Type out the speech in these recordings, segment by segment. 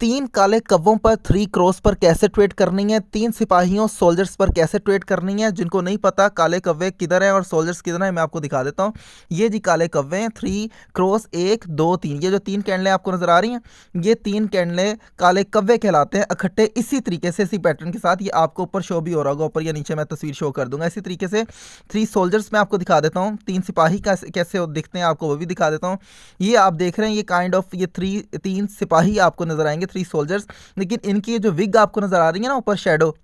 तीन काले कव्वों पर 3 क्रॉस पर कैसे ट्रेड करनी है, तीन सिपाहियों सोल्जर्स पर कैसे ट्रेड करनी है। जिनको नहीं पता काले कव्वे किधर हैं और सोल्जर्स किधर हैं, मैं आपको दिखा देता हूँ। ये जी काले कव्वे हैं, 3 क्रॉस 1 2 3, ये जो तीन कैंडलें आपको नजर आ रही हैं, ये तीन कैंडलें काले कव्वे कहलाते हैं। इकट्ठे इसी तरीके से, इसी पैटर्न के साथ, ये आपको ऊपर शो भी हो रहा होगा, ऊपर या नीचे मैं तस्वीर शो कर दूंगा। इसी तरीके से 3 सोल्जर्स मैं आपको दिखा देता हूँ, 3 सिपाही कैसे दिखते हैं आपको वो भी दिखा देता हूँ। ये आप देख रहे हैं, ये काइंड ऑफ ये 3 सिपाही आपको नजर आएंगे, 3 सोल्जर्स। लेकिन इनकी जो विग आपको नजर आ रही है ना ऊपर शैडो,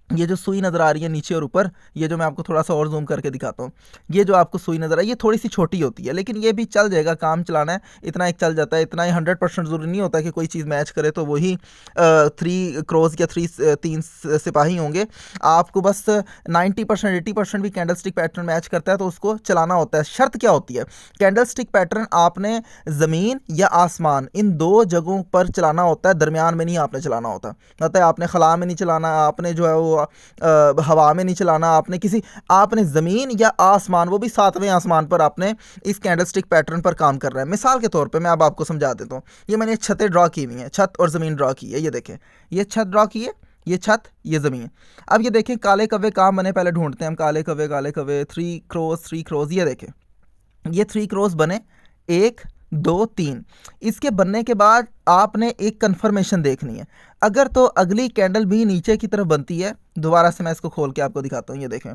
ये जो सुई नज़र आ रही है नीचे और ऊपर, ये जो मैं आपको थोड़ा सा और जूम करके दिखाता हूँ, ये जो आपको सुई नज़र आई, ये थोड़ी सी छोटी होती है, लेकिन ये भी चल जाएगा, काम चलाना है, इतना एक चल जाता है। इतना ही 100% ज़रूरी नहीं होता कि कोई चीज़ मैच करे तो वही 3 क्रॉस या 3 सिपाही होंगे। आपको बस 90% 80% भी कैंडल स्टिक पैटर्न मैच करता है तो उसको चलाना होता है। शर्त क्या होती है, कैंडल स्टिक पैटर्न आपने ज़मीन या आसमान इन दो जगहों पर चलाना होता है, दरमियान में नहीं आपने चलाना होता। मतलब आपने खला में नहीं चलाना, आपने जो है वो हवा में नहीं चलाना, आपने ज़मीन या आसमान, वो भी 7वें आसमान पर आपने इस कैंडल स्टिक पैटर्न पर काम कर रहा है। मिसाल के तौर पे मैं अब आपको समझा देता हूँ। ये मैंने छतें ड्रॉ की हुई हैं, छत और ज़मीन ड्रॉ की है, ये देखें, ये छत ड्रॉ की है, ये छत, ये ज़मीन। अब ये देखें काले कव्वे कहाँ बने, पहले ढूंढते हैं हम। काले कव्वे 3 क्रॉस, ये देखें, ये 3 क्रॉस बने, 1 2 3। इसके बनने के बाद आपने एक कंफर्मेशन देखनी है। अगर तो अगली कैंडल भी नीचे की तरफ बनती है, दोबारा से मैं इसको खोल के आपको दिखाता हूँ। ये देखें,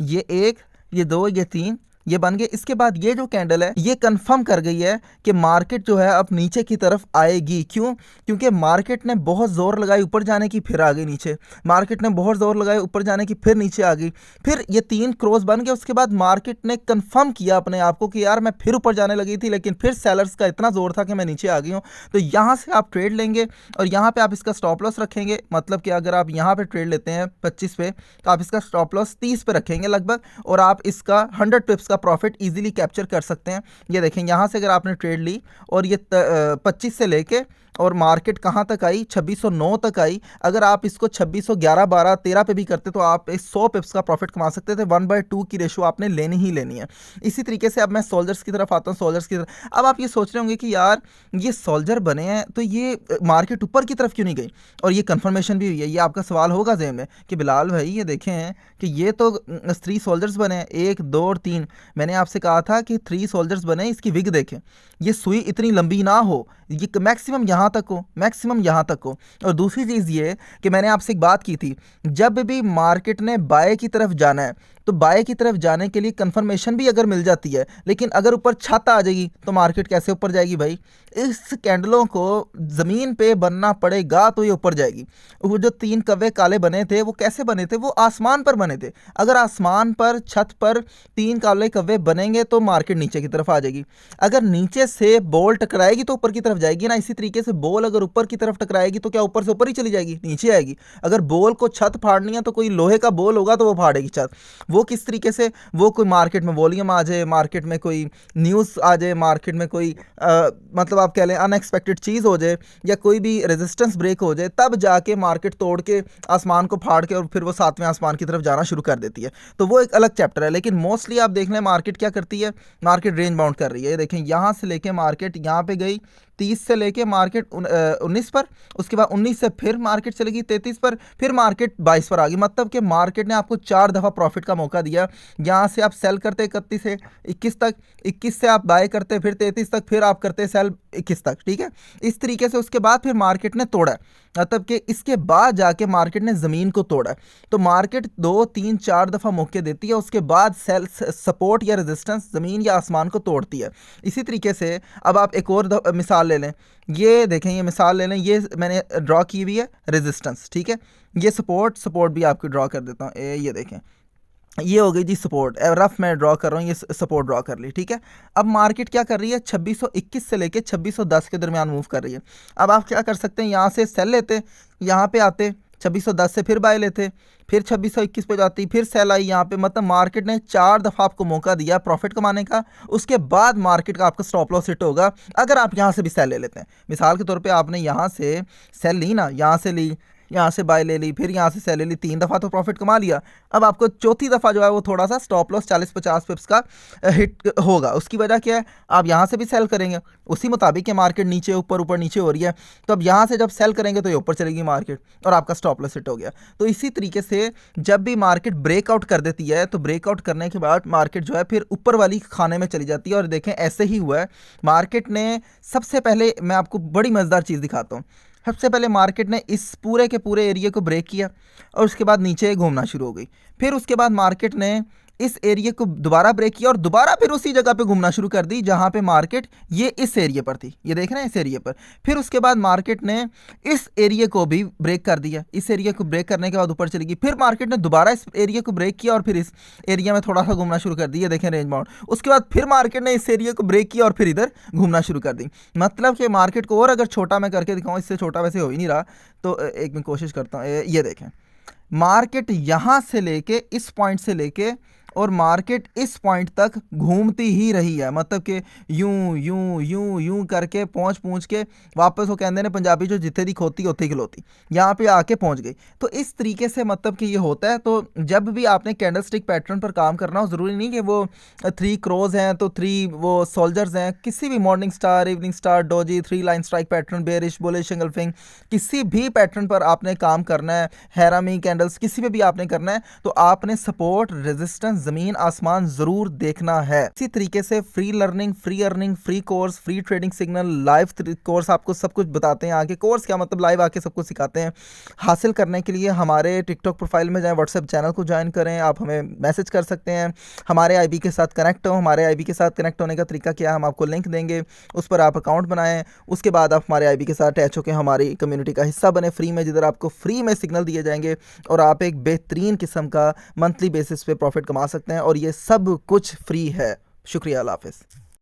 ये 1 ये 2 ये 3, ये बन गए। इसके बाद ये जो कैंडल है ये कंफर्म कर गई है कि मार्केट जो है अब नीचे की तरफ आएगी। क्यों? क्योंकि मार्केट ने बहुत ज़ोर लगाई ऊपर जाने की, फिर आ गई नीचे। मार्केट ने बहुत ज़ोर लगाई ऊपर जाने की, फिर नीचे आ गई। फिर ये 3 क्रॉस बन गए। उसके बाद मार्केट ने कंफर्म किया अपने आप को कि यार मैं फिर ऊपर जाने लगी थी, लेकिन फिर सेलर्स का इतना ज़ोर था कि मैं नीचे आ गई हूँ। तो यहाँ से आप ट्रेड लेंगे और यहाँ पर आप इसका स्टॉप लॉस रखेंगे। मतलब कि अगर आप यहाँ पर ट्रेड लेते हैं 25 पे, तो आप इसका स्टॉप लॉस 30 पे रखेंगे लगभग, और आप इसका 100 पिप्स का प्रॉफिट इजीली कैप्चर कर सकते हैं। ये देखें, यहाँ से अगर आपने ट्रेड ली और ये 25 से लेके और मार्केट कहाँ तक आई, 2609 तक आई। अगर आप इसको 2611 12 13 पे भी करते तो आप इस 100 पिप्स का प्रॉफिट कमा सकते थे। 1/2 की रेशो आपने लेनी ही लेनी है। इसी तरीके से अब मैं सोल्जर्स की तरफ आता हूँ। सोल्जर्स की तरफ अब आप ये सोच रहे होंगे कि यार ये सोल्जर बने हैं तो ये मार्केट ऊपर की तरफ क्यों नहीं गई, और ये कन्फर्मेशन भी हुई है। ये आपका सवाल होगा ज़हन में कि बिलाल भाई ये देखें हैं कि ये तो 3 सोल्जर्स बने हैं, 1 2 और 3। मैंने आपसे कहा था कि 3 सोल्जर्स बने, इसकी विग देखें, ये सुई इतनी लंबी ना हो, ये मैक्सिमम यहाँ तक हो, मैक्सिमम यहाँ तक हो। और दूसरी चीज़ ये कि मैंने आपसे एक बात की थी, जब भी मार्केट ने बाय की तरफ जाना है तो बाय की तरफ जाने के लिए कंफर्मेशन भी अगर मिल जाती है, लेकिन अगर ऊपर छत आ जाएगी तो मार्केट कैसे ऊपर जाएगी भाई? इस कैंडलों को ज़मीन पे बनना पड़ेगा तो ये ऊपर जाएगी। वो जो 3 कव्वे काले बने थे वो कैसे बने थे? वो आसमान पर बने थे। अगर आसमान पर छत पर 3 काले कव्वे बनेंगे तो मार्केट नीचे की तरफ आ जाएगी। अगर नीचे से बॉल टकराएगी तो ऊपर की तरफ जाएगी ना। इसी तरीके से बॉल अगर ऊपर की तरफ टकराएगी तो क्या ऊपर से ऊपर ही चली जाएगी, नीचे आएगी? अगर बॉल को छत फाड़नी है तो कोई लोहे का बॉल होगा तो वो फाड़ेगी छत। वो किस तरीके से? वो कोई मार्केट में वॉल्यूम आ जाए, मार्केट में कोई न्यूज़ आ जाए, मार्केट में कोई मतलब आप कह लें अनएक्सपेक्टेड चीज़ हो जाए, या कोई भी रेजिस्टेंस ब्रेक हो जाए, तब जाके मार्केट तोड़ के आसमान को फाड़ के और फिर वो 7वें आसमान की तरफ जाना शुरू कर देती है। तो वो एक अलग चैप्टर है। लेकिन मोस्टली आप देख लें मार्केट क्या करती है, मार्केट रेंज बाउंड कर रही है। देखें, यहाँ से लेके मार्केट यहाँ पे गई 30 से लेके मार्केट 19 पर, उसके बाद 19 से फिर मार्केट चली गई 33 पर, फिर मार्केट 22 पर आ गई। मतलब कि मार्केट ने आपको 4 दफ़ा प्रॉफिट का मौका दिया। यहाँ से आप सेल करते 31 से 21 तक, 21 से आप बाय करते फिर 33 तक, फिर आप करते सेल 21 तक, ठीक है। इस तरीके से उसके बाद फिर मार्केट ने तोड़ा, मतलब कि इसके बाद जाके मार्केट ने ज़मीन को तोड़ा। तो मार्केट 2 3 4 दफ़ा मौके देती है, उसके बाद सेल सपोर्ट या रेजिस्टेंस ज़मीन या आसमान को तोड़ती है। इसी तरीके से अब आप एक और मिसाल ले लें। ये देखें, ये मिसाल ले लें, ये मैंने ड्रॉ की हुई है रेजिस्टेंस, ठीक है। ये सपोर्ट भी आपको ड्रॉ कर देता हूँ। ये देखें, ये हो गई जी सपोर्ट, रफ मैं ड्रॉ कर रहा हूँ, ये सपोर्ट ड्रॉ कर ली, ठीक है। अब मार्केट क्या कर रही है, 2621 से लेके 2610 के दरमियान मूव कर रही है। अब आप क्या कर सकते हैं, यहाँ से सेल लेते, यहाँ पे आते 2610 से फिर बाय लेते, फिर 2621 पे जाती, फिर सेल आई यहाँ पे। मतलब मार्केट ने 4 दफ़ा आपको मौका दिया प्रॉफिट कमाने का। उसके बाद मार्केट का आपका स्टॉप लॉस हिट होगा अगर आप यहाँ से भी सेल ले लेते हैं। मिसाल के तौर पे आपने यहाँ से सेल ली ना, यहाँ से ली, यहाँ से बाय ले ली, फिर यहाँ से सेल ले ली, 3 दफ़ा तो प्रॉफिट कमा लिया। अब आपको चौथी दफ़ा जो है वो थोड़ा सा स्टॉप लॉस 40-50 पिप्स का हिट होगा। उसकी वजह क्या है, आप यहाँ से भी सेल करेंगे, उसी मुताबिक ये मार्केट नीचे ऊपर ऊपर नीचे हो रही है, तो अब यहाँ से जब सेल करेंगे तो ये ऊपर चलेगी मार्केट और आपका स्टॉप लॉस हिट हो गया। तो इसी तरीके से जब भी मार्केट ब्रेकआउट कर देती है तो ब्रेकआउट करने के बाद मार्केट जो है फिर ऊपर वाली खाने में चली जाती है। और देखें ऐसे ही हुआ है, मार्केट ने सबसे पहले, मैं आपको बड़ी मज़ेदार चीज़ दिखाता हूँ, सबसे पहले मार्केट ने इस पूरे के पूरे एरिया को ब्रेक किया और उसके बाद नीचे घूमना शुरू हो गई। फिर उसके बाद मार्केट ने इस एरिया को दोबारा ब्रेक किया और दोबारा फिर उसी जगह पे घूमना शुरू कर दी जहां पे मार्केट ये इस एरिया पर थी, ये देख रहे हैं इस एरिया पर। फिर उसके बाद मार्केट ने इस एरिया को भी ब्रेक कर दिया, इस एरिया को ब्रेक करने के बाद ऊपर चली गई। फिर मार्केट ने दोबारा इस एरिया को ब्रेक किया और फिर इस एरिया में थोड़ा सा घूमना शुरू कर दी, ये देखें रेंज बाउंड। उसके बाद फिर मार्केट ने इस एरिया को ब्रेक किया और फिर इधर घूमना शुरू कर दी। मतलब कि मार्केट को और अगर छोटा मैं करके दिखाऊँ, इससे छोटा वैसे हो ही नहीं रहा, तो एक मैं कोशिश करता हूँ। ये देखें, मार्केट यहाँ से लेके इस पॉइंट से लेके और मार्केट इस पॉइंट तक घूमती ही रही है। मतलब कि यूं यूं यूं यूं करके पहुंच के वापस, वो कहते हैं पंजाबी जो जिथे दी खोती उत्थे खलोती, यहाँ पे आके पहुंच गई। तो इस तरीके से मतलब कि ये होता है। तो जब भी आपने कैंडलस्टिक पैटर्न पर काम करना हो, ज़रूरी नहीं कि वो 3 क्रोज हैं तो 3 वो सोल्जर्स हैं, किसी भी morning star, evening star, doji, 3 line strike pattern, bearish, bullish, engulfing, किसी भी पैटर्न पर आपने काम करना है, हैरामी कैंडल्स, किसी पे भी आपने करना है, तो आपने सपोर्ट, रेजिस्टेंस, ज़मीन आसमान ज़रूर देखना है। इसी तरीके से free learning, free earning, free course, free trading signal, live course, आपको सब कुछ बताते हैं आगे। कोर्स क्या मतलब, लाइव आके सब कुछ सिखाते हैं। हासिल करने के लिए हमारे टिकटॉक प्रोफाइल में जाएं, व्हाट्सएप चैनल को ज्वाइन करें, आप हमें मैसेज कर सकते हैं, हमारे आईबी के साथ कनेक्ट हो। हमारे आईबी के साथ कनेक्ट होने का तरीका क्या है, हम आपको लिंक देंगे, उस पर आप अकाउंट बनाएं। उसके बाद आप हमारे आईबी के साथ अटैच होकर हमारी कम्युनिटी का हिस्सा बने फ्री में, जिधर आपको फ्री में सिग्नल दिए जाएंगे और आप एक बेहतरीन किस्म का मंथली बेसिस पे प्रॉफिट कमा सकते हैं। और ये सब कुछ फ्री है। शुक्रिया, अल्लाह हाफ़िज़।